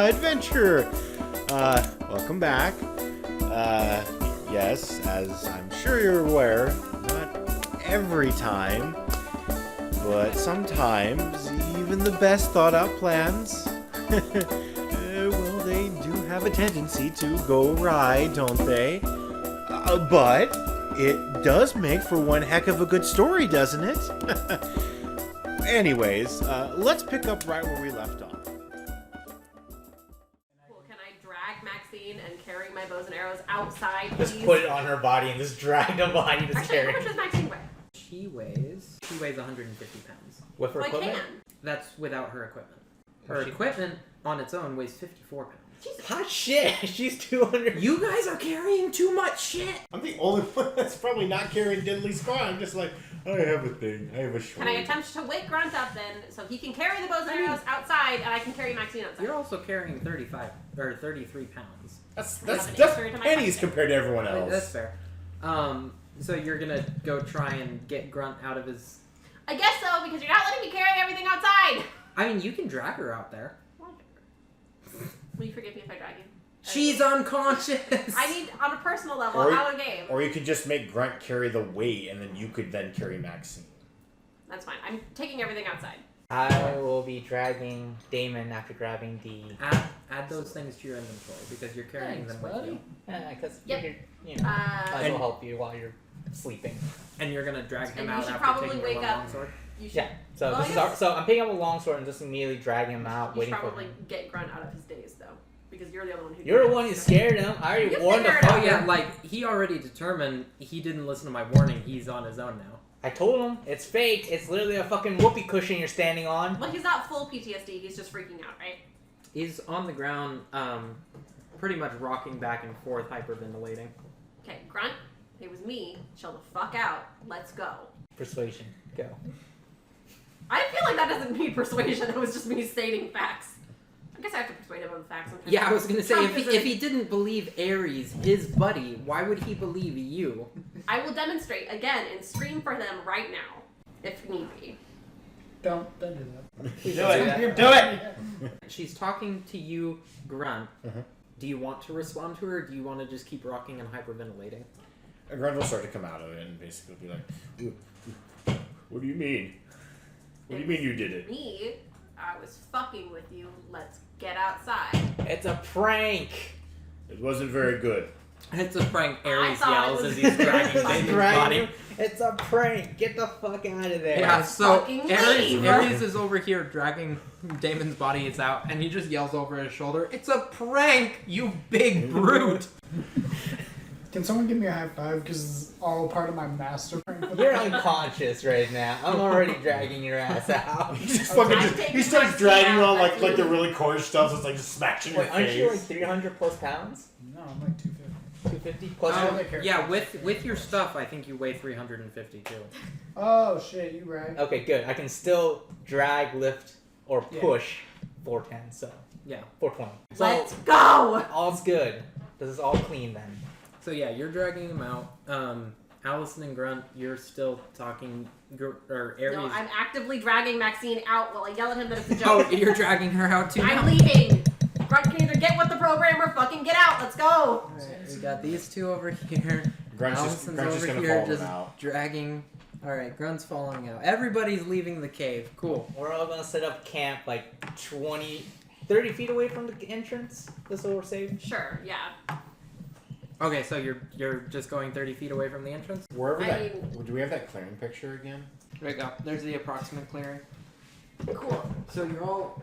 adventure. Welcome back. Yes, as I'm sure you're aware, not every time, but sometimes even the best thought out plans, well, they do have a tendency to go awry, don't they? But it does make for one heck of a good story, doesn't it? Anyways, let's pick up right where we left off. Cool. Can I drag Maxine and carry my bows and arrows outside, Just please? put it on her body and just drag the body to Actually, carry. how much does Maxine weigh? She weighs 150 pounds. With her Well, I equipment? can. That's without her equipment. Her Oh, she- equipment on its own weighs 54 pounds. Jesus. Hot shit! She's 200. You guys are carrying too much shit! I'm the only one that's probably not carrying Diddley Squad. I'm just like, I have a thing. I have a short. Can I attempt to wake Grunt up then, so he can carry the bows and arrows outside, and I can carry Maxine outside? You're also carrying 33 pounds. That's have an answer to my pennies question. compared to everyone Wait, else. that's fair. So you're gonna go try and get Grunt out of his... I guess so, because you're not letting me carry everything outside! I mean, you can drag her out there. Will you forgive me if I drag you? She's unconscious! I need, on a personal level, Or- out of game. Or you could just make Grunt carry the weight, and then you could then carry Maxine. That's fine. I'm taking everything outside. I will be dragging Damon after grabbing the. Add those things to your inventory, because you're carrying them with you. Yeah, because Yep. you know, might as And- well help you while you're sleeping. And you're gonna drag him And you out should after probably taking wake your up- longsword? You should, Yeah. So Well, this is I our, guess- so I'm picking up a longsword and just immediately dragging him out, you should waiting for probably him. get Grunt out of his daze, though. Because you're the only one who You're the did one it, who so- scared him. I already You warned the figured it Oh fucker. yeah, like, he already determined he didn't listen to my warning, he's on his own now. I told him it's fake. It's literally a fucking whoopee cushion you're standing on. Well, he's not full PTSD, he's just freaking out, right? He's on the ground, pretty much rocking back and forth, hyperventilating. Okay, Grunt, it was me. Chill the fuck out. Let's go. Persuasion. Go. I feel like that doesn't need persuasion. That was just me stating facts. I guess I have to persuade him on facts sometimes. Yeah, I was gonna say, Trump if he didn't believe Ares, his buddy, why would he believe you? I will demonstrate again and scream for them right now, if need be. Don't do that. Do it. Do it! She's talking to you, Grunt. Uh-huh. Do you want to respond to her, or do you want to just keep rocking and hyperventilating? And Grunt will start to come out of it and basically be like, what do you mean? What do you mean you did it? Me, I was fucking with you. Let's get outside. It's a prank. It wasn't very good. It's a prank, I Ares thought it yells was- as he's dragging Damon's body. It's a prank. Get the fuck out of there. Yeah, so Fucking Ares leave. is over here dragging Damon's body is out, and he just yells over his shoulder, "It's a prank, you big brute!" Can someone give me a high five? Because it's all part of my master prank. You're unconscious right now. I'm already dragging your ass out. He just Okay. fucking I'm he starts taking dragging you my on seat like out, like the that's really coarse stuff, so it's like just smashing your Wait, aren't face. you like 300 plus pounds? No, I'm like 250. 250 plus? Oh, your- okay. Yeah, with your stuff, I think you weigh 350 too. Oh shit, you right. Okay, good. I can still drag, lift, or Yeah. push 410, so Yeah. 420. So Let's go! all's good. This is all clean then. So yeah, you're dragging him out. Allison and Grunt, you're still talking, or Ares. No, I'm actively dragging Maxine out while I yell at him that it's a joke. Oh, you're dragging her out too now? I'm leaving. Grunt can either get with the program or fucking get out. Let's go. Alright, we got these two over here. Grunt's Allison's just over gonna here follow just them out. dragging. Alright, Grunt's following out. Everybody's leaving the cave. Cool. We're all gonna set up camp like 30 feet away from the entrance. This will we're safe. Sure, yeah. Okay, so you're just going 30 feet away from the entrance? Wherever I do we have that clearing picture again? There you go. There's the approximate clearing. Cool. So you're all...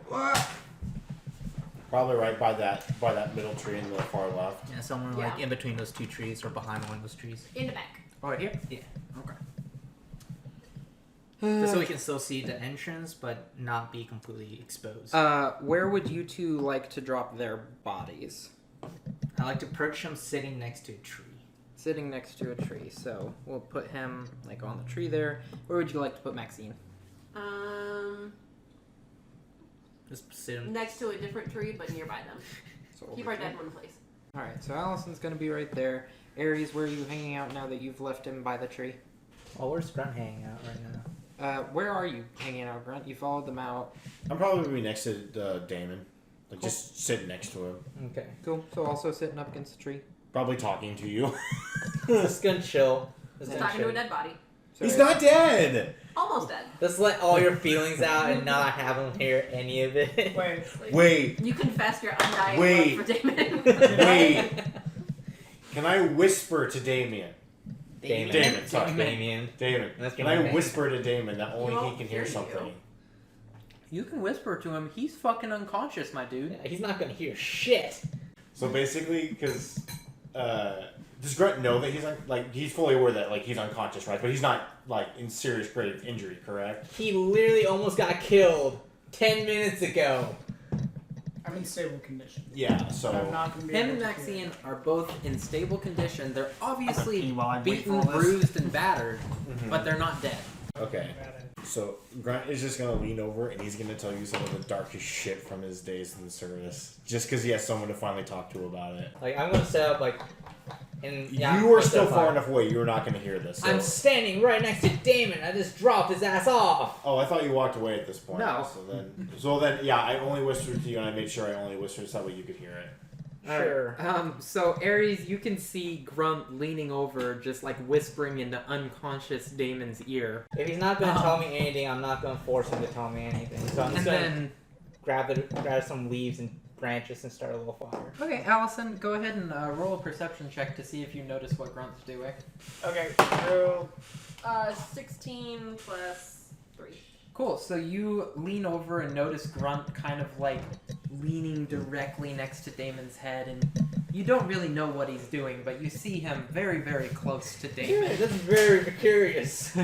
Probably right by that middle tree in the far left. Yeah, somewhere Yeah. like in between those two trees or behind one of those trees. In the back. Oh, right here? Yeah. Okay. Just so we can still see the entrance, but not be completely exposed. Where would you two like to drop their bodies? I like to perch him sitting next to a tree. Sitting next to a tree. So we'll put him like on the tree there. Where would you like to put Maxine? Just sit him. Next to a different tree, but nearby them. So Keep over our here. dead one in place. Alright, so Allison's gonna be right there. Ares, where are you hanging out now that you've left him by the tree? Oh, where's Grunt hanging out right now? Where are you hanging out, Grunt? You followed them out. I'm probably gonna be next to Damon. Like just sitting next to him. Okay. Cool. So also sitting up against the tree. Probably talking to you. Just gonna chill. Just He's gonna talking to chill. a dead body. He's not dead! Almost dead. Just let all your feelings out and not have him hear any of it. Wait. Wait. You confess your undying Wait. love for Damon. Wait. Can I whisper to Damien? Damon. Sorry. Damien. Damon. That's Can my I name. whisper to Damon that only he won't can hear hear you. something? You can whisper to him. He's fucking unconscious, my dude. Yeah, he's not gonna hear shit. So basically, because does Grunt know that he's fully aware that he's unconscious, right? But he's not in serious grave injury, correct? He literally almost got killed 10 minutes ago. I'm in stable condition. Yeah. So I'm not gonna be Him able and to hear. Maxine are both in stable condition. They're obviously While I wait for beaten, all this. bruised, and battered, but they're not dead. okay. So Grunt is just gonna lean over and he's gonna tell you some of the darkest shit from his days in the service, just because he has someone to finally talk to about it. I'm gonna set up and yeah, You are I'm still set up far fire. enough away. You're not gonna hear this. So. I'm standing right next to Damon. I just dropped his ass off. Oh, I thought you walked away at this point. No. So then, yeah, I only whispered to you, and I made sure I only whispered so that you could hear it. Sure. So Ares, you can see Grunt leaning over, just whispering into unconscious Damon's ear. If he's not gonna tell me anything, I'm not gonna force him to tell me anything. So I'm And just gonna then, grab some leaves and branches and start a little fire. okay, Allison, go ahead and roll a perception check to see if you notice what Grunt's doing. Okay, roll. 16 plus 3. Cool. So you lean over and notice Grunt kind of leaning directly next to Damon's head, and you don't really know what he's doing, but you see him very, very close to Damon. Yeah, that's very curious.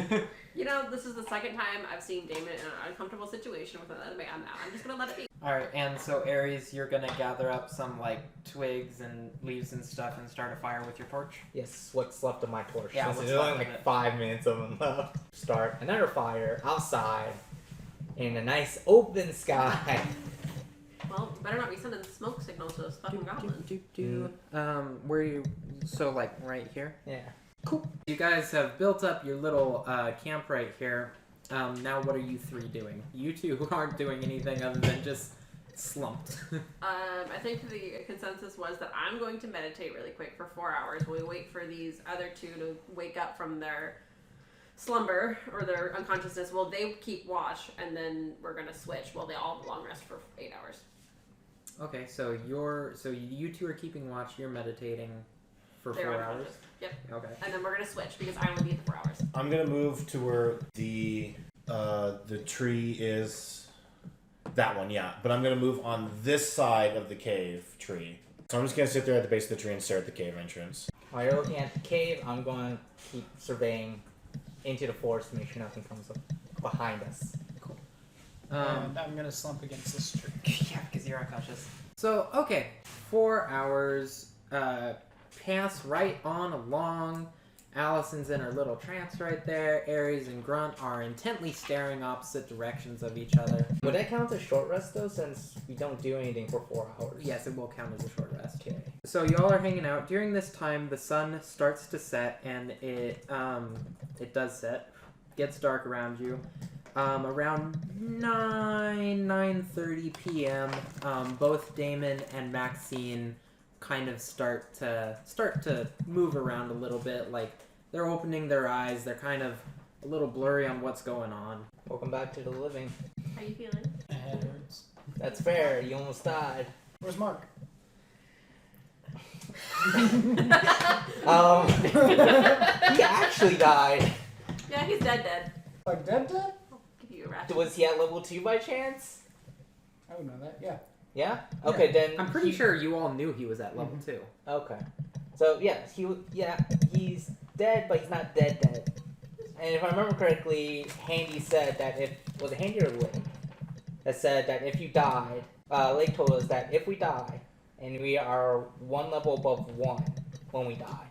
You know, this is the second time I've seen Damon in an uncomfortable situation with another man now. I'm just gonna let it be. Alright, and so Ares, you're gonna gather up some twigs and leaves and stuff and start a fire with your torch? Yes, what's left of my torch. Yeah, Since what's there's left only of it. 5 minutes of them left. Start another fire outside in a nice open sky. Well, better not be sending smoke signals to those fucking goblins. Where are you? So right here? Yeah. Cool. You guys have built up your little camp right here. Now what are you three doing? You two aren't doing anything other than just slumped. I think the consensus was that I'm going to meditate really quick for 4 hours while we wait for these other two to wake up from their slumber or their unconsciousness. Well, they keep watch, and then we're gonna switch while they all long rest for 8 hours. Okay, so you two are keeping watch. You're meditating for They're 4 hours. unconscious. Yep. Okay. And then we're gonna switch because I only need the 4 hours. I'm gonna move to where the tree is. That one, yeah. But I'm gonna move on this side of the cave tree. So I'm just gonna sit there at the base of the tree and stare at the cave entrance. While you're looking at the cave, I'm going to keep surveying into the forest to make sure nothing comes up behind us. Cool. And I'm gonna slump against this tree. Yeah, because you're unconscious. So, okay. 4 hours pass right on along. Allison's in her little trance right there. Ares and Grunt are intently staring opposite directions of each other. Would that count as a short rest, though, since we don't do anything for 4 hours? Yes, it will count as a short rest. Okay. So y'all are hanging out. During this time, the sun starts to set, and it does set. Gets dark around you. Around 9:30 p.m., both Damon and Maxine kind of start to move around a little bit. They're opening their eyes. They're kind of a little blurry on what's going on. Welcome back to the living. How you feeling? My head hurts. That's fair. You almost died. Where's Mark? He actually died. Yeah, he's dead. Like dead? I'll give you a ration. Was he at level 2 by chance? I would know that. Yeah. Yeah? Okay, then. I'm pretty sure you all knew he was at level 2. Okay. So, he's dead, but he's not dead. And if I remember correctly, Handy said that was it Handy or Lake? That said that if you died, Lake told us that if we die, and we are one level above 1 when we die,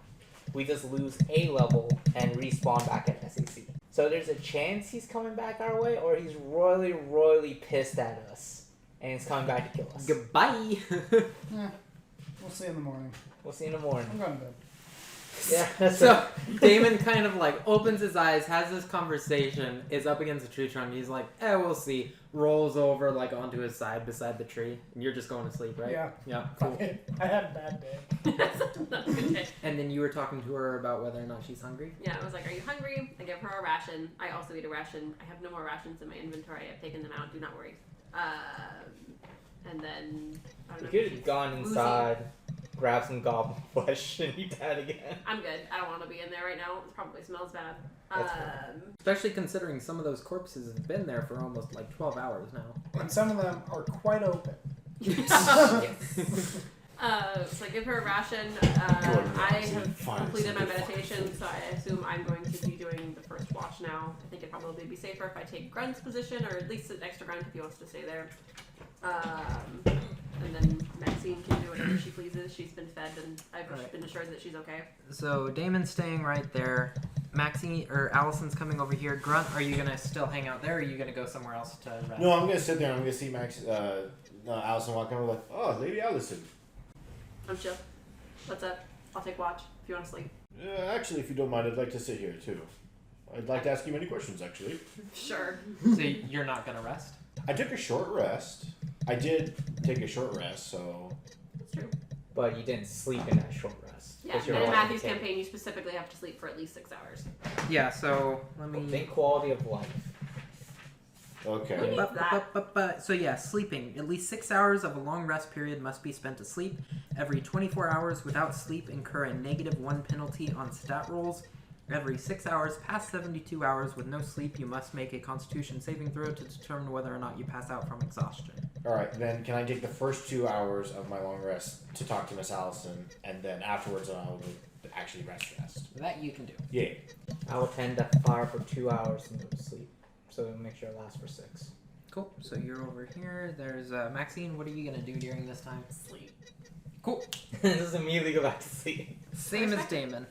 we just lose a level and respawn back at SAC. So there's a chance he's coming back our way, or he's royally, royally pissed at us, and he's coming back to kill us. Goodbye. Yeah. We'll see in the morning. We'll see in the morning. I'm going to bed. Yeah. So Damon kind of like opens his eyes, has this conversation, is up against the tree trunk. He's like, we'll see. Rolls over like onto his side beside the tree, and you're just going to sleep, right? Yeah. Yeah. Cool. I had a bad day. That's a good day. And then you were talking to her about whether or not she's hungry. Yeah, I was like, are you hungry? I give her a ration. I also eat a ration. I have no more rations in my inventory. I've taken them out. Do not worry. And then, I don't know. You could have gone inside, grabbed some goblin flesh, and eat that again. I'm good. I don't want to be in there right now. It probably smells bad. That's fair. Especially considering some of those corpses have been there for almost like 12 hours now. And some of them are quite open. So I give her a ration. I have completed my meditation, so I assume I'm going to be doing the first watch now. I think it'd probably be safer if I take Grunt's position, or at least an extra Grunt if he wants to stay there. And then Maxine can do whatever she pleases. She's been fed, and I've been assured that she's okay. So Damon's staying right there. Maxine or Allison's coming over here. Grunt, are you gonna still hang out there, or are you gonna go somewhere else to rest? No, I'm gonna sit there. I'm gonna see Allison walking over like, oh, Lady Allison. I'm chill. What's up? I'll take watch if you want to sleep. Actually, if you don't mind, I'd like to sit here too. I'd like to ask you many questions, actually. Sure. So you're not gonna rest? I took a short rest. I did take a short rest, so... That's true. But you didn't sleep in that short rest. Yeah, 'Cause you're and in walking Matthew's the campaign, you specifically have to sleep for at least 6 hours. Yeah, so let me... Think quality of life. Okay. So yeah, sleeping. At least 6 hours of a long rest period must be spent to sleep. Every 24 hours without sleep incur a -1 penalty on stat rolls. Every 6 hours past 72 hours with no sleep, you must make a Constitution saving throw to determine whether or not you pass out from exhaustion. Alright, then can I take the first 2 hours of my long rest to talk to Miss Allison, and then afterwards I'll actually rest? That you can do. Yeah. I will tend to fire for 2 hours and go to sleep. So make sure it lasts for 6. Cool. So you're over here. There's Maxine. What are you gonna do during this time? Sleep. Cool. Just immediately go back to sleep. Same as Damon.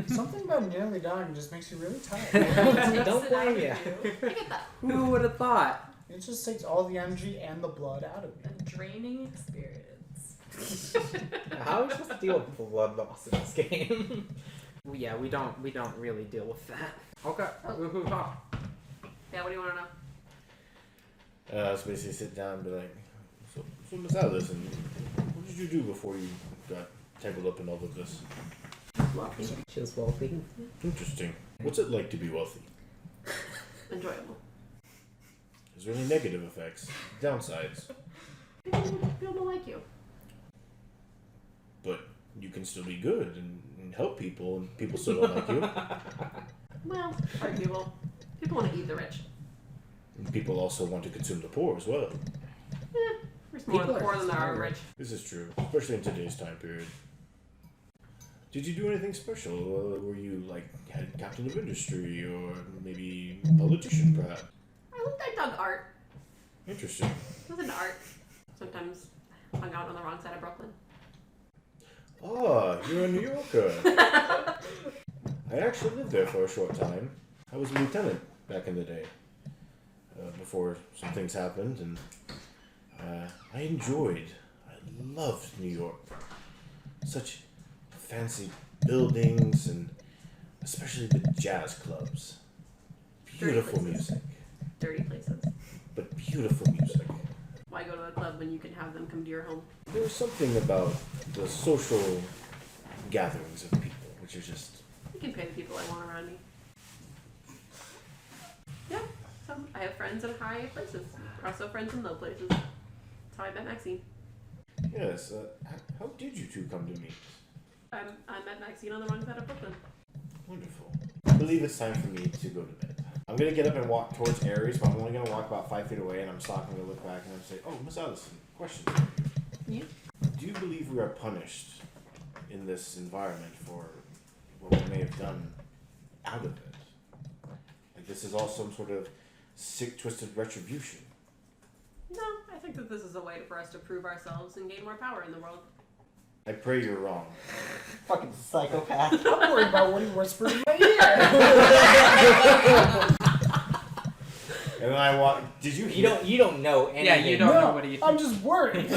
Something about nearly dying just makes you really tired. Don't blame you. I get that. Who would have thought? It just takes all the energy and the blood out of you. A draining experience. How are we supposed to deal with blood loss in this game? Well, yeah, we don't really deal with that. Okay. Oh. Yeah, what do you want to know? So basically sit down and be like, so Miss Allison, what did you do before you got tangled up in all of this? Wealthy. She was wealthy. Interesting. What's it like to be wealthy? Enjoyable. Is there any negative effects? Downsides? People don't like you. But you can still be good and help people, and people still don't like you. Well, arguable. People want to eat the rich. And people also want to consume the poor as well. There's more People poor are than there are tired. rich. This is true, especially in today's time period. Did you do anything special? Were you like head captain of industry, or maybe politician, perhaps? I dug art. Interesting. I was into art. Sometimes hung out on the wrong side of Brooklyn. Ah, you're a New Yorker. I actually lived there for a short time. I was a lieutenant back in the day, before some things happened, and I loved New York. Such fancy buildings, and especially the jazz clubs. Beautiful Dirty places. music, Dirty places. but beautiful music. Why go to a club when you can have them come to your home? There was something about the social gatherings of people, which are just... I can pay the people I want around me. Yeah, so I have friends in high places. Also friends in low places. That's how I met Maxine. Yes, how did you two come to meet? I met Maxine on the wrong side of Brooklyn. Wonderful. I believe it's time for me to go to bed. I'm going to get up and walk towards Ares, but I'm only going to walk about 5 feet away, and I'm not going to look back and I'm say, oh, Miss Allison, question for you. Yeah? Do you believe we are punished in this environment for what we may have done out of it? Like this is all some sort of sick, twisted retribution. No, I think that this is a way for us to prove ourselves and gain more power in the world. I pray you're wrong. Fucking psychopath. I'm worried about what he whispered in my ear. And then I walk. Did you? You don't know anything. Yeah, you don't know what he. I'm just worried.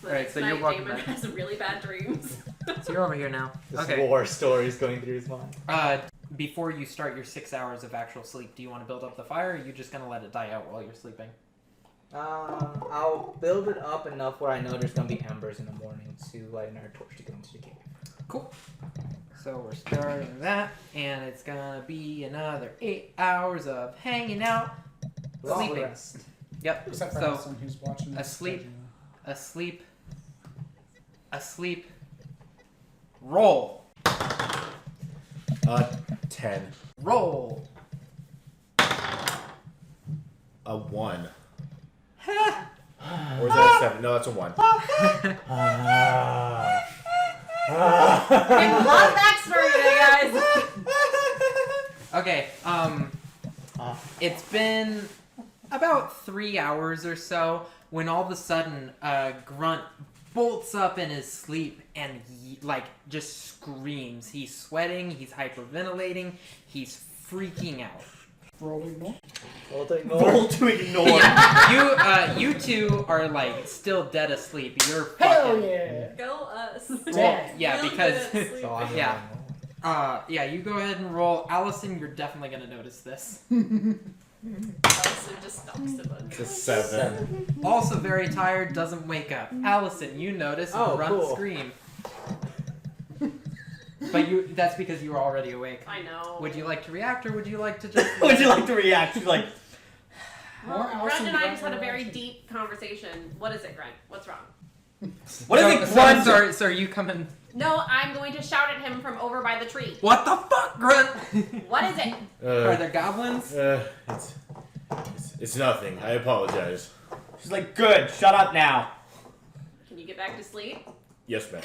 But Right, so you're tonight walking Damon back. has really bad dreams. So you're over here now. This Okay. war story is going through his mind. Before you start your 6 hours of actual sleep, do you want to build up the fire, or are you just going to let it die out while you're sleeping? I'll build it up enough where I know there's gonna be embers in the morning to light another torch to go into the cave. Cool. So we're starting that, and it's going to be another 8 hours of hanging out, Long sleeping. rest. Yep. Except for So, Allison, who's watching this asleep. schedule. asleep, roll. 10. Roll. A 1. Or is that a 7? No, that's a 1. Okay, a lot of backstory today, guys. Okay, it's been about 3 hours or so when all of a sudden Grunt bolts up in his sleep and just screams. He's sweating, he's hyperventilating, he's freaking out. Rolling more. Roll to ignore. Yeah, you two are still dead asleep. You're Hell fucking yeah! Go us. well, yeah, Real because good sleep. So I'm Yeah. Yeah, you go ahead and roll. Allison, you're definitely gonna notice this. Also just knocks the button. It's a 7. Also very tired, doesn't wake up. Allison, you notice Oh, Grunt cool. scream. But that's because you were already awake. I know. Would you like to react, or would you like to just... Would you like to react? She's like, More Well, Allison Grunt and I Grunt just had a very interaction. deep conversation. What is it, Grunt? What's wrong? what is it, So, Grunt? so you come in... No, I'm going to shout at him from over by the tree. What the fuck, Grunt? What is it? Are there goblins? It's nothing. I apologize. She's like, good, shut up now. Can you get back to sleep? Yes, ma'am.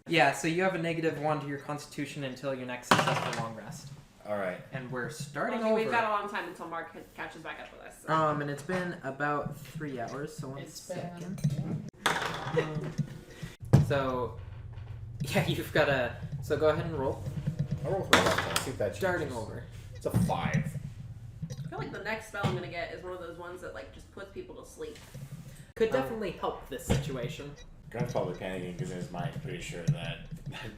Yeah, so you have a -1 to your constitution until your next successful long rest. Alright. And we're starting Okay, over. we've got a long time until Mark catches back up with us. So. And it's been about 3 hours, so one It's second. So, yeah, you've got a... So go ahead and roll. I'll roll for that. See if that Starting changes. over. It's a 5. I feel like the next spell I'm going to get is one of those ones that just puts people to sleep. Could definitely help this situation. Grunt's probably panicking because in his mind he's pretty sure that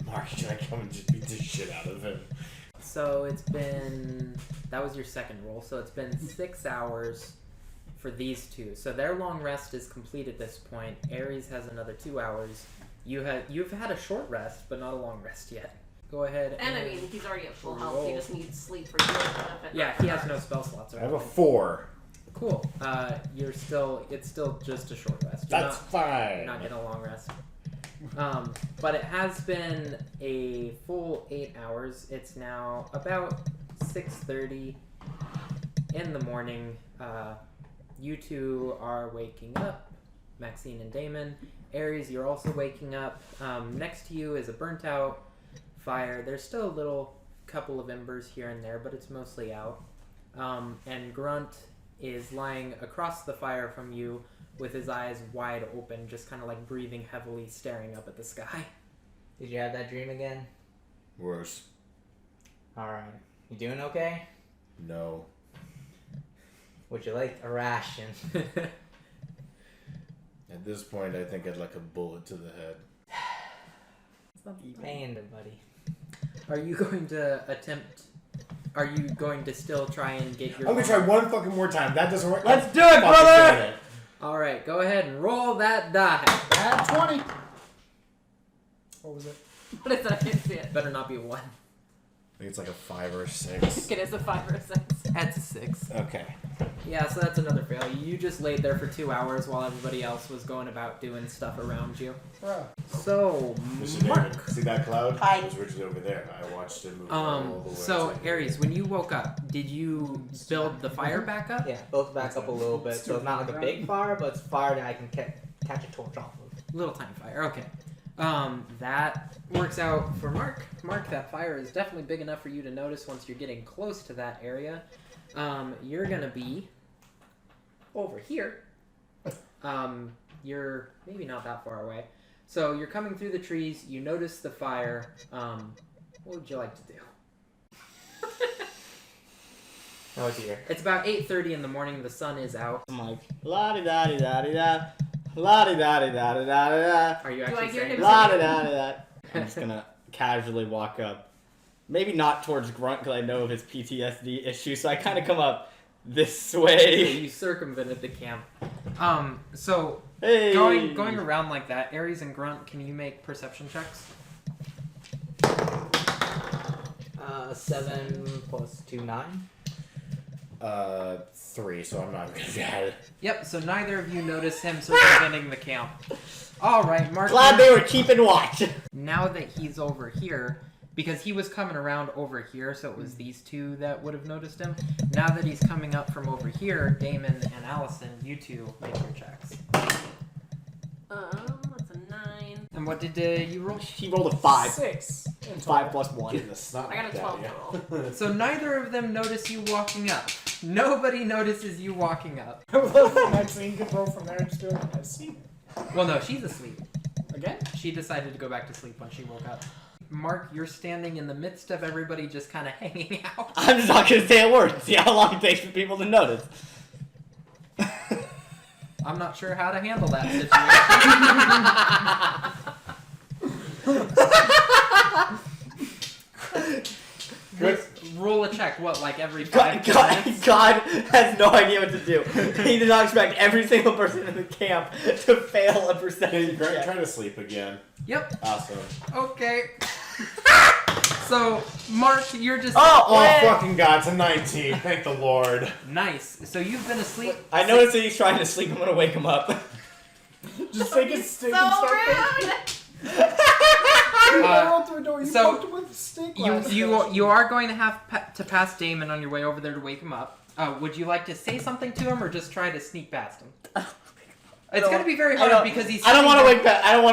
Mark's gonna come and just beat the shit out of him. So it's been... That was your second roll, so it's been 6 hours for these two. So their long rest is complete at this point. Ares has another 2 hours. You've had a short rest, but not a long rest yet. Go ahead And I mean, he's already at full health. roll. He just needs sleep for your benefit. Yeah, he has no spell slots. I have a 4. Cool. It's still just a short rest. That's You're fine. not getting a long rest. But it has been a full 8 hours. It's now about 6:30 in the morning. You two are waking up, Maxine and Damon. Ares, you're also waking up. Next to you is a burnt out fire. There's still a little couple of embers here and there, but it's mostly out. And Grunt is lying across the fire from you with his eyes wide open, just kind of breathing heavily, staring up at the sky. Did you have that dream again? Worse. Alright. You doing okay? No. Would you like a ration? At this point, I think I'd like a bullet to the head. Panda, buddy. Are you going to attempt... Are you going to still try and get your... I'm gonna try one fucking more time. That doesn't work. Let's I'm do it, fucking brother! doing it. Alright, go ahead and roll that die. Add 20. What was it? What is it? I can't see it. Better not be a 1. I think it's like a 5 or a 6. It is a 5 or a 6. That's a 6. Okay. Yeah, so that's another fail. You just laid there for 2 hours while everybody else was going about doing stuff around you. Bruh. So, Mr. Mark. David, see that cloud? Hi. It was originally over there. I watched it move all the way. So to- Ares, when you woke up, did you build the fire back up? Yeah, both back up a little bit, so it's not like a big fire, but it's fire that I can catch a torch off of. Little tiny fire, okay. That works out for Mark. Mark, that fire is definitely big enough for you to notice once you're getting close to that area. You're gonna be over here. You're maybe not that far away. So you're coming through the trees, you notice the fire. What would you like to do? Oh dear. It's about 8:30 in the morning, the sun is out. I'm like, la-di-da-di-da-di-da, la-di-da-di-da-di-da-di-da, Are you Do I actually hear saying him that? la-di-da-di-da. I'm just gonna casually walk up. Maybe not towards Grunt because I know of his PTSD issue, so I kind of come up this So way. you circumvented the camp. So Hey! going around like that, Ares and Grunt, can you make perception checks? 7 plus 2, 9. 3, so I'm not gonna get it. Yep, so neither of you notice him circumventing the camp. Alright, Mark. Glad they were keeping watch. Now that he's over here, because he was coming around over here, so it was these two that would have noticed him. Now that he's coming up from over here, Damon and Allison, you two make your checks. That's a 9. And what did you roll? He rolled a 5. 6. in 5 total. plus 1. Getting the snot I got a knocked 12 out of total. So neither of them notice you walking up. Nobody notices you walking up. Maxine could roll from there and just be like, I see. Well, no, she's asleep. Again? She decided to go back to sleep when she woke up. Mark, you're standing in the midst of everybody just kind of hanging out. I'm just not gonna say a word. See how long it takes for people to notice. I'm not sure how to handle that situation. Roll a check. What, like every 5 minutes? God has no idea what to do. He did not expect every single person in the camp to fail a Hey, perception Grant, check. try to sleep again. Yep. Awesome. Okay. So, Mark, you're just... Oh, wait. fucking God, it's a 19. Thank the Lord. Nice. So you've been asleep... I noticed that he's trying to sleep. I'm gonna wake him up. Just take a stick So and start rude! You rolled through a door. You so poked him with a stick last You are going to have to pass Damon on your way over there to wake him up. Would you like to say something to him or just try to sneak past him? It's going to be very hard because he's... I don't want to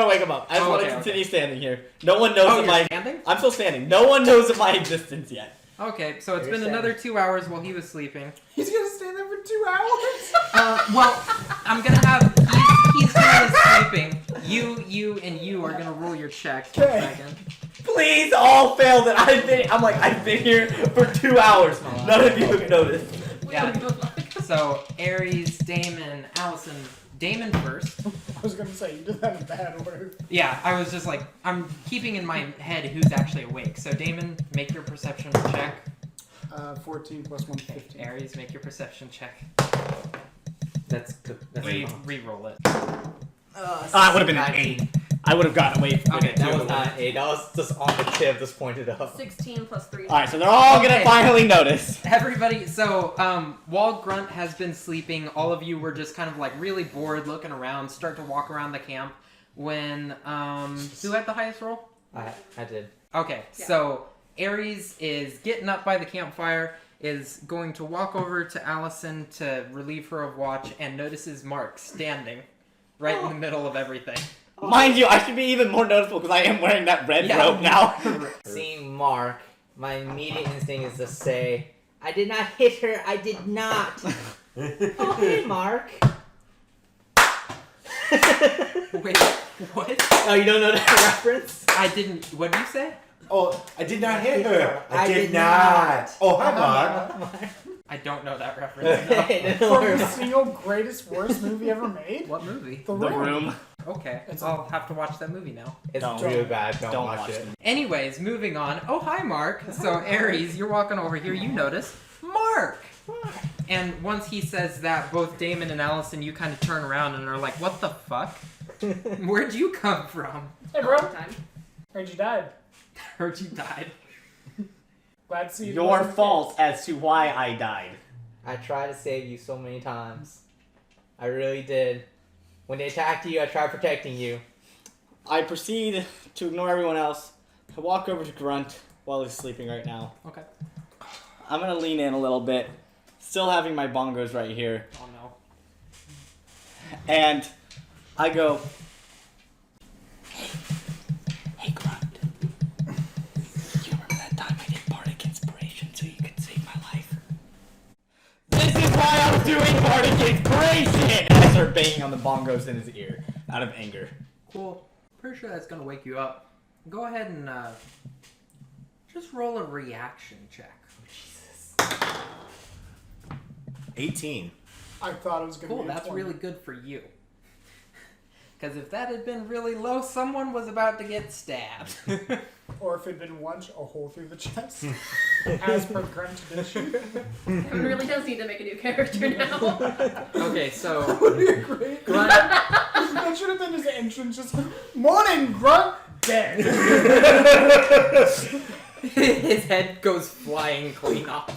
wake him up. I just Oh, want to okay, continue standing here. No one knows Oh, of you're my... standing? I'm still standing. No one knows of my existence yet. Okay, so it's You're been another 2 hours while he was sleeping. He's gonna stand there for 2 hours. Well, I'm going to have... He's doing his sleeping. You, and you are going to roll your check in a Okay. second. Please all fail that I've been here for 2 hours. None of you have noticed. Yeah. So, Ares, Damon, Allison... Damon first. I was gonna say you did that in bad order. Yeah, I was just like, I'm keeping in my head who's actually awake. So, Damon, make your perception check. 14 plus 1, 15. Ares, make your perception check. That's good. That's Re-roll it. Ah, it would have been an 8. I would have gotten away from Okay, it. That too. was not 8. That was just on the tip, just pointed up. 16 plus 3. Alright, so they're all Okay. gonna finally notice. Everybody, so while Grunt has been sleeping, all of you were just kind of like really bored, looking around, start to walk around the camp. When who had the highest roll? I did. Okay, Yeah. so Ares is getting up by the campfire, is going to walk over to Allison to relieve her of watch, and notices Mark standing right in the middle of everything. Mind you, I should be even more noticeable because I am wearing that red robe now. Seeing Mark, my immediate instinct is to say, I did not hit her, I did not. Oh, hey, Mark. Wait, what? Oh, you don't know that reference? I didn't. What did you say? Oh, I did not hit her. I did did not. not. Oh, hi, Mark. I don't know that reference. No. From the single greatest worst movie ever made. What movie? The The Room. room. Okay, It's I'll have to watch that movie now. It's Don't. real bad, don't watch watch it. it. Anyways, moving on. Oh, hi, Mark. So, Ares, you're walking over here. You notice Mark. And once he says that, both Damon and Allison, you kind of turn around and are like, what the fuck? Where'd you come from? Hey, bro. Time. Heard you died. Heard you died. Glad to see you. Your wasn't fault as to why I died. I tried to save you so many times. I really did. When they attacked you, I tried protecting you. I proceed to ignore everyone else. I walk over to Grunt while he's sleeping right now. Okay. I'm gonna lean in a little bit, still having my bongos right here, Oh, no. and I go, Hey Grunt, you remember that time I did Bardic Inspiration so you could save my life? This is why I'm doing Bardic Inspiration! And I start banging on the bongos in his ear, out of anger. Cool. Pretty sure that's going to wake you up. Go ahead and just roll a reaction check. 18. I thought it was gonna Cool, be. a that's 20. really good for you. Because if that had been really low, someone was about to get stabbed. Or if it'd been lunch, a hole through the chest. As per current tradition. Kevin really does need to make a new character now. Okay, so That would be great. Grunt, That should have been his entrance, just, morning, Grunt, dead. his head goes flying clean off.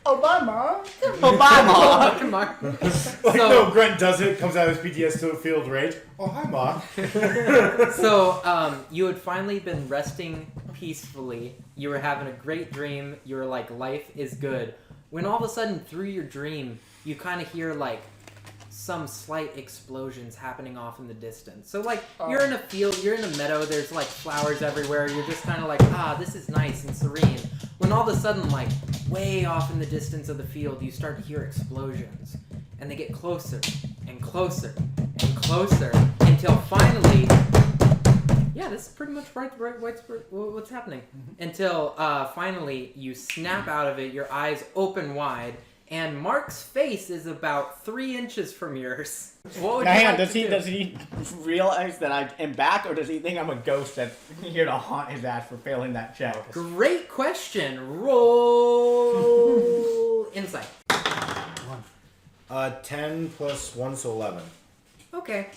Oh, bye, Mom. Oh, bye, Mom. Come on. Like, So- no, Grunt does it, comes out of his PTS to field rage. Oh, hi, Ma. So, you had finally been resting peacefully. You were having a great dream. You were like, life is good. When all of a sudden, through your dream, you kind of hear like some slight explosions happening off in the distance. So, like, you're in a field, you're in a meadow, there's like flowers everywhere. You're just kind of like, this is nice and serene. When all of a sudden, like, way off in the distance of the field, you start to hear explosions. And they get closer and closer and closer until finally, yeah, this is pretty much what's happening. Until finally you snap out of it, your eyes open wide, and Mark's face is about 3 inches from yours. What would Now, you hang on, like to does do? he realize that I am back, or does he think I'm a ghost that's here to haunt his ass for failing that check? Great question. Roll insight. 10 plus 1, so 11. Okay.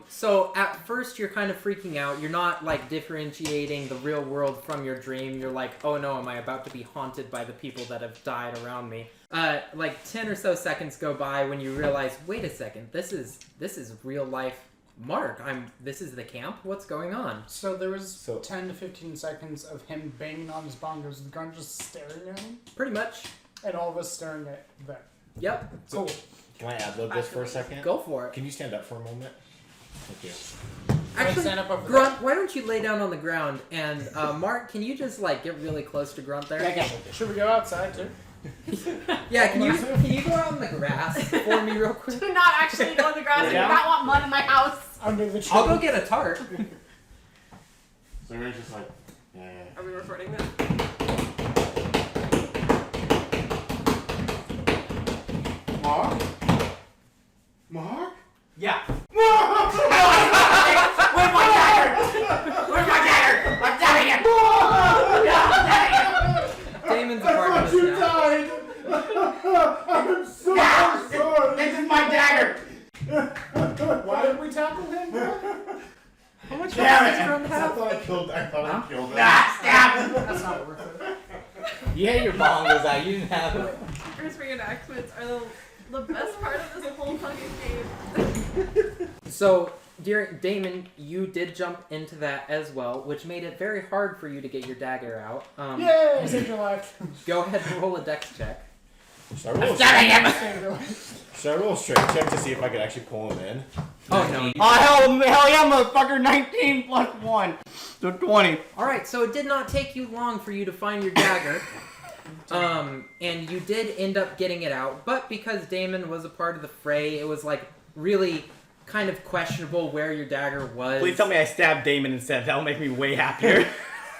So at first you're kind of freaking out. You're not like differentiating the real world from your dream. You're like, oh no, am I about to be haunted by the people that have died around me? Like 10 or so seconds go by when you realize, wait a second, this is real life Mark. This is the camp? What's going on? So there was 10 to 15 seconds of him banging on his bongos, the gun just staring at him, Pretty much. and all of us staring at them. Yep. Cool. Can I ad-lib this for a second? Go for it. Can you stand up for a moment? Thank you. Actually, stand up over Grunt, why don't you lay down on the ground? And Mark, can you just like get really close to Grunt there? Should we go outside too? Yeah, can you go out in the grass for me real quick? Do not actually go on the grass. Yeah. I do not want mud in my house. Under the tree. I'll go get a tart. So we're just like, yeah. Are we recording this? Mark? Mark? Yeah. Where's my dagger? Where's my dagger? I'm stabbing him! Damon's a part of I this thought you now. died! I'm so sorry! This is my dagger! Why did we tackle him, bro? How much Damn health it. does Grunt I have? thought I killed him. Stab him! That's not worth it. You had your bongos out. You didn't have it. First reenactments are the best part of this whole fucking game. So, dear Damon, you did jump into that as well, which made it very hard for you to get your dagger out. Yay! Saved your life. Go ahead and roll a dex check. Should I roll Stabbing him! Saved your life. Should I roll a strength check to see if I could actually pull him in? Oh no. Oh, hell yeah, motherfucker! 19 plus 1. So 20. Alright, so it did not take you long for you to find your dagger. And you did end up getting it out, but because Damon was a part of the fray, it was like really kind of questionable where your dagger was. Please tell me I stabbed Damon instead. That'll make me way happier.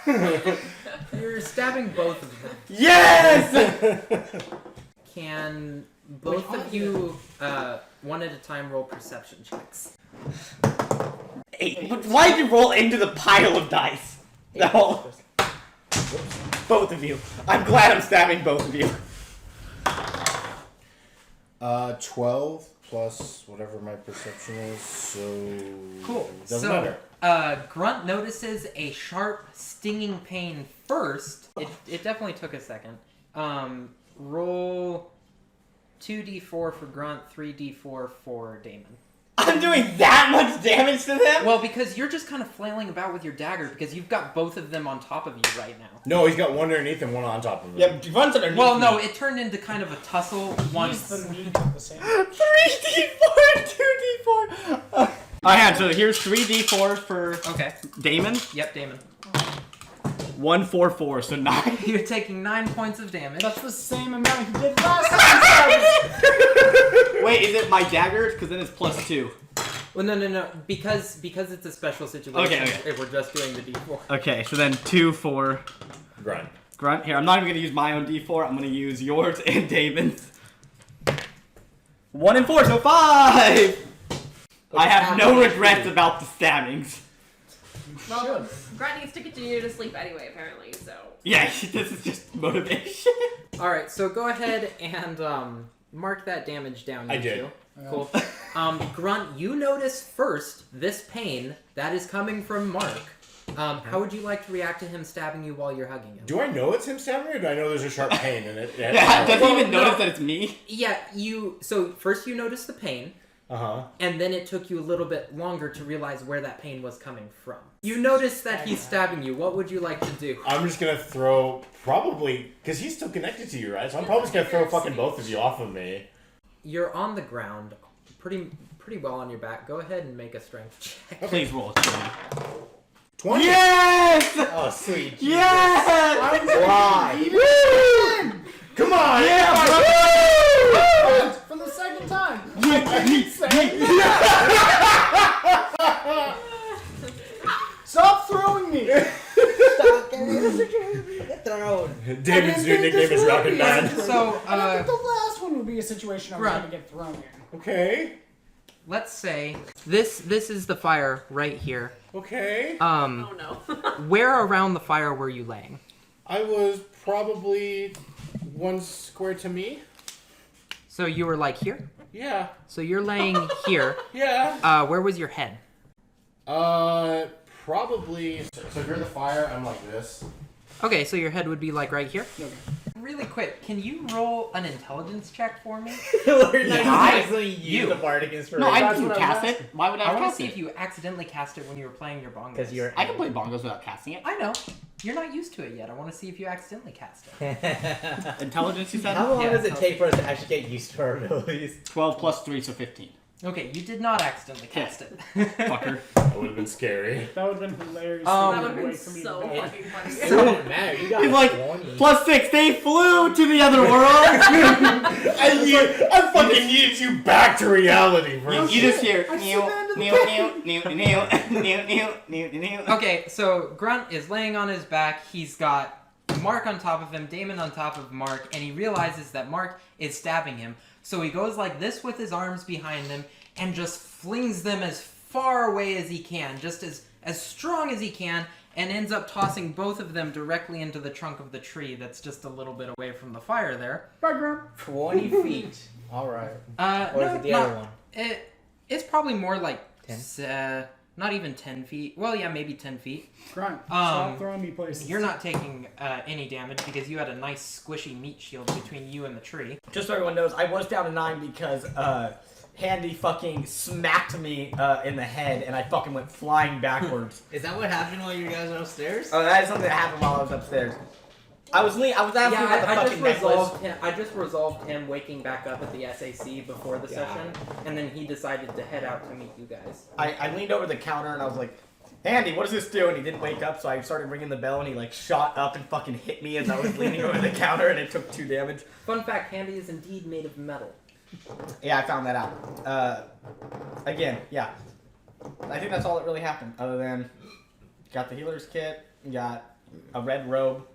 You're stabbing both of them. Yes! Can both of you, one at a time, roll perception checks? 8. Why did you roll into the pile of dice? No. Both of you. I'm glad I'm stabbing both of you. 12 plus whatever my perception is, so... Cool. Doesn't So, matter. Grunt notices a sharp, stinging pain first. It definitely took a second. Roll 2d4 for Grunt, 3d4 for Damon. I'm doing that much damage to them? Well, because you're just kind of flailing about with your dagger because you've got both of them on top of you right now. No, he's got one underneath and one on top of him. Yeah, runs underneath Well, no, me. it turned into kind of a tussle Use once. the meat at the same 3d4 and 2d4. Alright, so here's 3d4 for Okay. Damon. Yep, Damon. 1, 4, 4, so 9. You're taking 9 points of damage. That's the same amount he did last time. Wait, is it my daggers? Because then it's plus 2. Well, no. Because it's a special situation. Okay. If we're just doing the d4. Okay, so then 2 for Grunt. Grunt. Here, I'm not even going to use my own d4. I'm going to use yours and Damon's. 1 and 4, so 5! I have no regrets about the stabbings. Well, Grunt needs to continue to sleep anyway, apparently, so. Yeah, this is just motivation. Alright, so go ahead and mark that damage down. I you did. two. Cool. Grunt, you notice first this pain that is coming from Mark. How would you like to react to him stabbing you while you're hugging him? Do I know it's him stabbing me, or do I know there's a sharp pain in it? Yeah, does he even no. notice that it's me? Yeah, so first you notice the pain, and then it took you a little bit longer to realize where that pain was coming from. You notice that he's stabbing you. What would you like to do? I'm just gonna throw, probably, because he's still connected to you, right? So I'm probably just gonna throw fucking both of you off of me. You're on the ground, pretty well on your back. Go ahead and make a strength check. Please roll a 20. 20? Yes! Oh, sweet. Jesus. Yes! Why? Come on! Yeah, bro! For the second time. Stop throwing me. Stop getting thrown. David's new nickname is Rocket Man. So, I think the last one would be a situation I was Right. going to get thrown in. Okay. let's say this is the fire right here. Okay. Oh no. Where around the fire were you laying? I was probably 1 square to me. So you were like here? Yeah. So you're laying here. Yeah. Where was your head? Probably. So if you're in the fire, I'm like this. Okay, so your head would be like right here? Okay. Really quick, can you roll an intelligence check for me? We're not I- actually you. use the bardic inspiration. No, I That's didn't what I cast was it. Why would I I have want to cast see it? if you accidentally cast it when you were playing your bongos. Because you're. I can play bongos without casting it. I know. You're not used to it yet. I want to see if you accidentally cast it. Intelligence, you said? How long Yeah, does it take for us to actually get used to our abilities? 12 plus 3, so 15. Okay, you did not accidentally cast it. Fucker. That would have been scary. That would have been hilarious. Um, That would have been Wait for me so to die. fucking funny. It wouldn't matter. You got He's like, 20. plus 6, they flew to the other world! I fucking needed you back to reality, bro. You just hear, I see the end of the Okay, so Grunt is laying on his back. He's got Mark on top of him, Damon on top of Mark, and he realizes that Mark is stabbing him. So he goes like this with his arms behind him and just flings them as far away as he can, just as strong as he can, and ends up tossing both of them directly into the trunk of the tree that's just a little bit away from the fire there. Background. 20 feet. Alright. Or No, is it the not- other one? It's probably more like 10? not even 10 feet. Well, yeah, maybe 10 feet. Grunt. Stop throwing me places. You're not taking any damage because you had a nice squishy meat shield between you and the tree. Just so everyone knows, I was down to 9 because Handy fucking smacked me in the head and I fucking went flying backwards. Is that what happened while you guys were upstairs? That is something that happened while I was upstairs. I was asking about the I just fucking necklace. resolved him waking back up at the SAC before the session, and then he decided to head out to meet you guys. I leaned over the counter and I was like, Andy, what does this do? And he didn't wake up, so I started ringing the bell and he like shot up and fucking hit me as I was leaning over the counter and it took 2 damage. Fun fact, Handy is indeed made of metal. Yeah, I found that out. Again, yeah. I think that's all that really happened, other than got the healer's kit, got a red robe,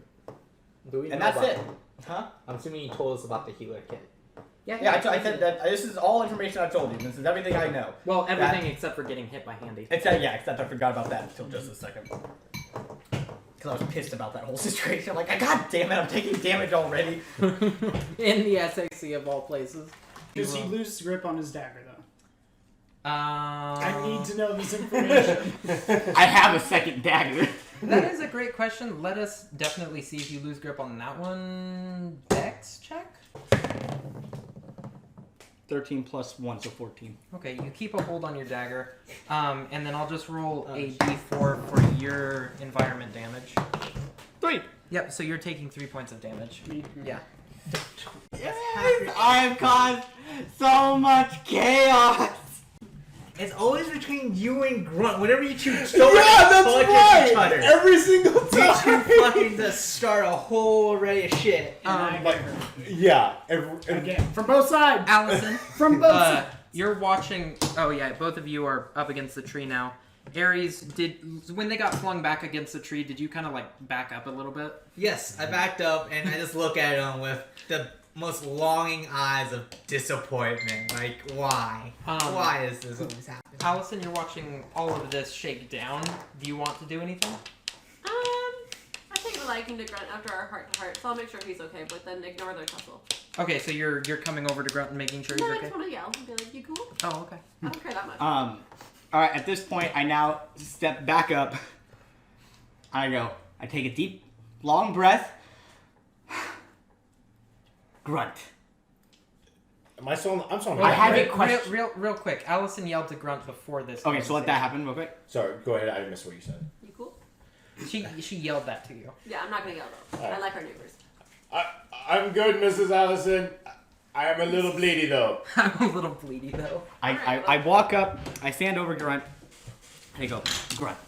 Do we and know that's about it. Huh? I'm assuming you told us about the healer kit. Yeah, I said that this is all information I told you. This is everything I know. Well, everything except for getting hit by Handy. Except I forgot about that until just a second. Because I was pissed about that whole situation. I'm like, God damn it, I'm taking damage already. In the SAC of all places. Does he lose grip on his dagger, though? I I need to know this information. I have a second dagger. That is a great question. Let us definitely see if you lose grip on that one. Dex check? 13 plus 1, so 14. Okay, you keep a hold on your dagger, and then I'll just roll a d4 for your environment damage. 3! Yep, so you're taking 3 points of damage. Yeah. Yes! I have caused so much chaos! It's always between you and Grunt. Whenever you two Yeah, so that's fuck right! each other. Every single You two time! fucking just start a whole array of shit. Like, yeah. Again, from both sides. Allison, From both sides. you're watching... Oh, yeah, both of you are up against the tree now. Ares, when they got flung back against the tree, did you kind of, like, back up a little bit? Yes, I backed up and I just look at him with the most longing eyes of disappointment. Like, why? Why is this always happening? Allison, you're watching all of this shake down. Do you want to do anything? I take a liking to Grunt after our heart to heart, so I'll make sure he's okay, but then ignore their tussle. Okay, so you're coming over to Grunt and making sure No, he's I okay? just want to yell and be like, you cool? Oh, okay. I don't care that much. All right. At this point, I now step back up. I take a deep, long breath. Grunt. I'm still I have a question. Real quick. Allison yelled to Grunt before this. Okay, so let that happen real quick. Sorry, go ahead. I missed what you said. You cool? She yelled that to you. Yeah, I'm not gonna yell though. Alright. I like our neighbors. I'm good, Mrs. Allison. I am a little bleedy though. I'm a little bleedy though. I walk up. I stand over Grunt. And I go, Grunt.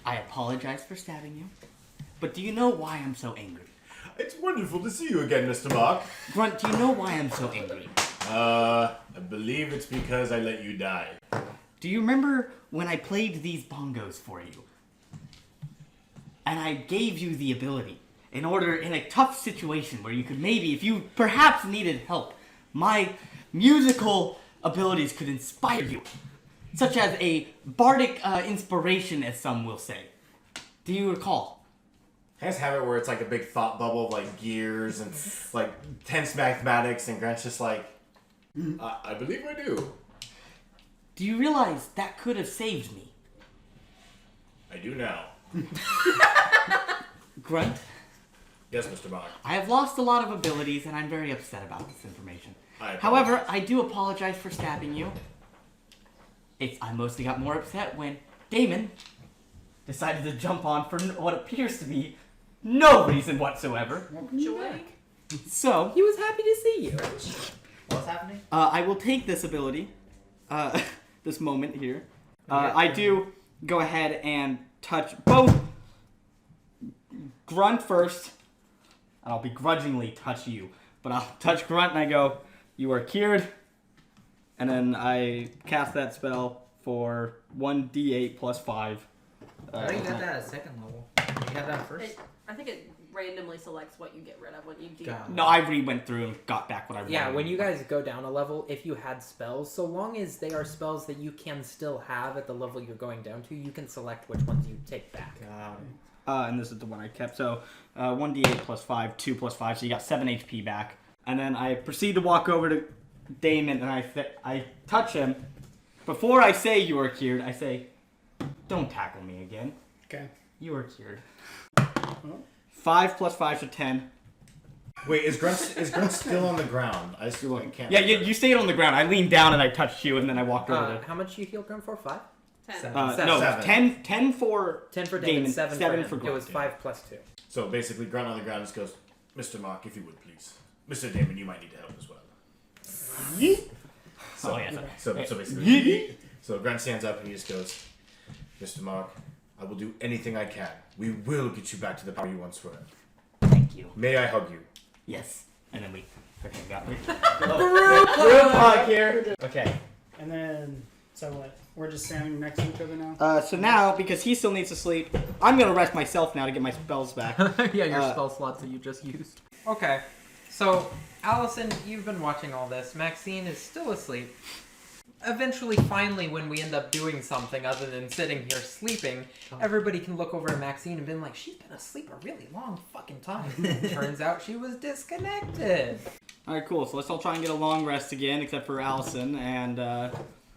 I apologize for stabbing you, but do you know why I'm so angry? It's wonderful to see you again, Mr. Mark. Grunt, do you know why I'm so angry? I believe it's because I let you die. Do you remember when I played these bongos for you? And I gave you the ability in a tough situation where you could maybe, if you perhaps needed help, my musical abilities could inspire you. Such as a bardic inspiration, as some will say. Do you recall? I just have it where it's like a big thought bubble of like gears and like tense mathematics, and Grant's just like, I believe I do. Do you realize that could have saved me? I do now. Grunt, Yes, Mr. Mark. I have lost a lot of abilities and I'm very upset about this information. I However, I do apologize for stabbing you. I mostly got more upset when Damon decided to jump on for what appears to be no reason whatsoever. Joy. So, He was happy to see you. What's happening? I will take this ability, this moment here. I do go ahead and touch both Grunt first, and I'll begrudgingly touch you. But I'll touch Grunt and I go, you are cured. And then I cast that spell for 1d8 plus 5. I thought you got that at second level. You got that first? I think it randomly selects what you get rid of when you do. Got it. No, I went through and got back what I wanted. Yeah, when you guys go down a level, if you had spells, so long as they are spells that you can still have at the level you're going down to, you can select which ones you take back. Got it. And this is the one I kept. So 1d8 plus 5, 2 plus 5, so you got 7 HP back. And then I proceed to walk over to Damon and I touch him. Before I say you are cured, I say, don't tackle me again. Okay. You are cured. 5 plus 5, so 10. Wait, is Grunt still on the ground? I still can't. Yeah, you stayed on the ground. I leaned down and I touched you, and then I walked over there. How much you heal Grunt for? 5? 10. No, 7. 10 for 10 for Damon, Damon, 7 for for him. Grunt. It was 5 plus 2. So basically, Grunt on the ground just goes, Mr. Mark, if you would please. Mr. Damon, you might need help as well. So, Oh, yeah, so basically, so Grunt stands up and he just goes, Mr. Mark, I will do anything I can. We will get you back to the power you once were. Thank you. May I hug you? Yes. And then we got Group hug here. Okay. And then, so what? We're just standing next to each other now? So now, because he still needs to sleep, I'm going to rest myself now to get my spells back. Yeah, your spell slots that you just used. Okay, so Allison, you've been watching all this. Maxine is still asleep. Eventually, finally, when we end up doing something other than sitting here sleeping, everybody can look over at Maxine and be like, she's been asleep a really long fucking time. Turns out she was disconnected. Alright, cool. So let's all try and get a long rest again, except for Allison and,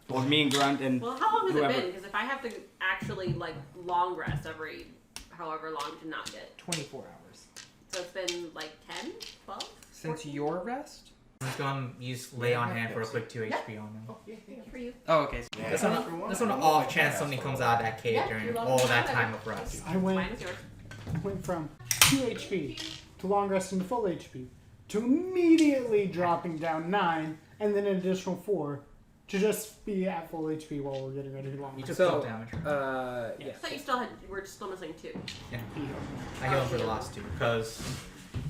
or me and Grunt and Well, how long has whoever. it been? Because if I have to actually like long rest every however long to not get, 24 hours. so it's been like 10, 12? Since your rest? I'm just gonna use lay on hand for a quick 2 HP on him. Good for you. Oh, okay. That's on the off chance somebody comes out of that cave Yeah, during you're all welcome. that time of rest. I went Mine is yours. from 2 HP to long rest into full HP to immediately dropping down 9 and then an additional 4 to just be at full HP while we're getting ready to long You rest. took So, 12 damage. yeah. I thought you still had, we're still missing 2. I healed for the last 2 because,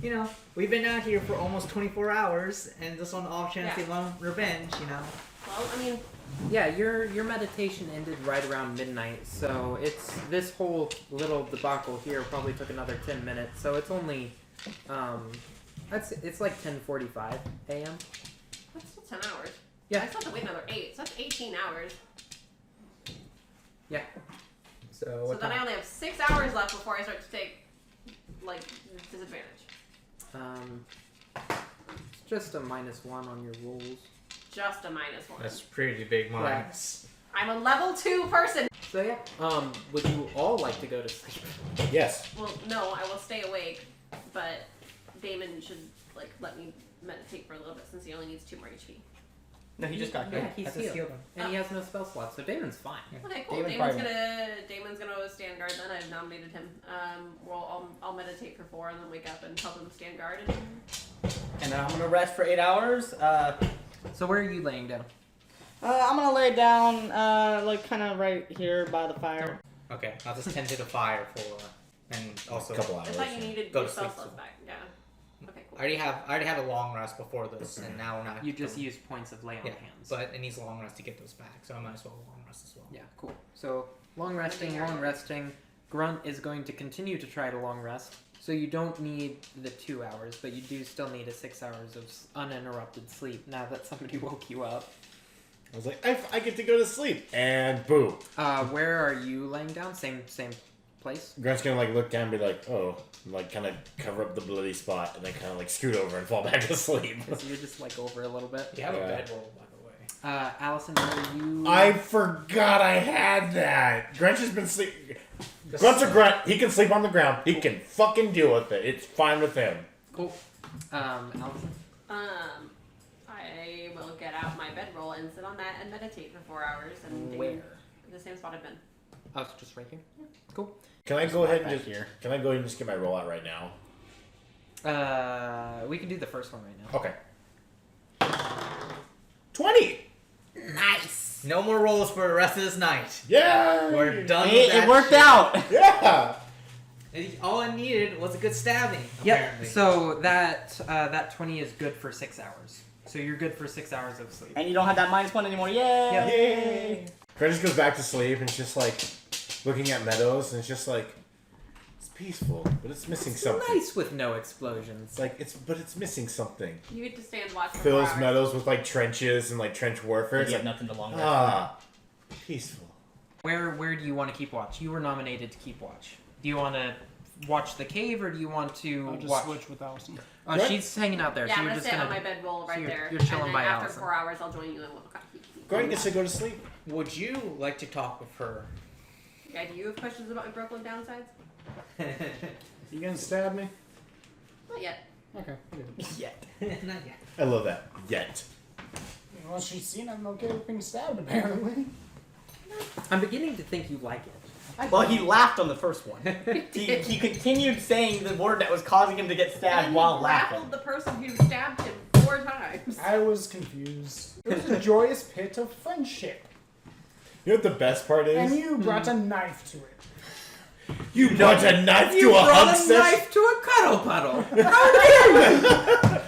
you know, we've been out here for almost 24 hours and just on the off chance Yeah. they want revenge, you know. Well, I mean, Yeah, your meditation ended right around midnight, so it's this whole little debacle here probably took another 10 minutes, so it's only It's like 10:45 a.m. That's still 10 hours. Yeah. I still have to wait another 8, so that's 18 hours. Yeah. So So what then I time? only have 6 hours left before I start to take, like, disadvantage. It's just a -1 on your rolls. Just a -1. That's pretty big minus. I'm a level 2 person. So yeah. Would you all like to go to sleep? Yes. Well, no, I will stay awake, but Damon should, like, let me meditate for a little bit since he only needs 2 more HP. No, he just got Yeah, hit. he's That's a healed. skill. And he has no spell slots, so Damon's fine. Okay, cool. Damon's Damon's probably- gonna stand guard then. I've nominated him. Well, I'll meditate for 4 and then wake up and help him stand guard. And then I'm gonna rest for 8 hours. So where are you laying down? I'm gonna lay down, like kind of right here by the fire. Okay, I'll just tend to the fire for, and also A couple I hours. thought you needed Go your to spell sleep, slots so. back. Yeah. Okay, cool. I already had a long rest before this, and now we're not. You just use points of lay on Yeah, hands. but it needs a long rest to get those back, so I might as well long rest as well. Yeah, cool. So long resting. Grunt is going to continue to try to long rest. So you don't need the 2 hours, but you do still need a 6 hours of uninterrupted sleep now that somebody woke you up. I was like, I get to go to sleep, and boom. Where are you laying down? Same place? Grant's gonna like look down and be like, oh, and, like kind of cover up the bloody spot, and then kind of like scoot over and fall back asleep. So you're just like over a little bit. You have a Yeah. bedroll, by the way. Allison, where are you? I forgot I had that. Grant has been sleeping. Grunt's a grunt. He can sleep on the ground. He can fucking deal with it. It's fine with him. Cool. Allison? I will get out my bedroll and sit on that and meditate for 4 hours. And Where? The same spot I've been. Oh, it's just right here? Cool. Can I go ahead and back just here. Can I go ahead and just get my roll out right now? We can do the first one right now. Okay. 20. Nice! No more rolls for the rest of this night. Yeah. We're done with It that worked shit. out. Yeah. All I needed was a good stabbing, Yep. apparently. So that 20 is good for 6 hours. So you're good for 6 hours of sleep. And you don't have that -1 anymore. Yay! Yeah. Yay. Grant just goes back to sleep and it's just like looking at meadows and it's just like it's peaceful, but it's missing something. Nice with no explosions. It's like it's missing something. You get to stand watch for 4 Fills hours. meadows with like trenches and like trench warfare. You It's have like nothing to long rest. peaceful. Where do you want to keep watch? You were nominated to keep watch. Do you want to watch the cave or do you want to I'll just watch? switch with Allison. Oh, What? she's hanging out there. Yeah, so I'm you're gonna just sit gonna. on my bedroll right you're- there. you're chilling and then by after Allison. 4 hours, I'll join you and we'll keep. Gordon gets to go to sleep. Would you like to talk with her? Yeah, do you have questions about my Brooklyn downsides? You gonna stab me? Not yet. Okay. Good. Yet. Not yet. I love that. Yet. Well, she's seen I'm okay with being stabbed, apparently. I'm beginning to think you like it. Well, he laughed on the first one. he continued saying the word that was causing him to get stabbed And while he laughing. grappled the person who stabbed him 4 times. I was confused. It was a joyous pit of friendship. You know what the best part is? And you brought a knife to it. You brought a knife You to a brought hug a session. knife to a cuddle puddle. How dare you!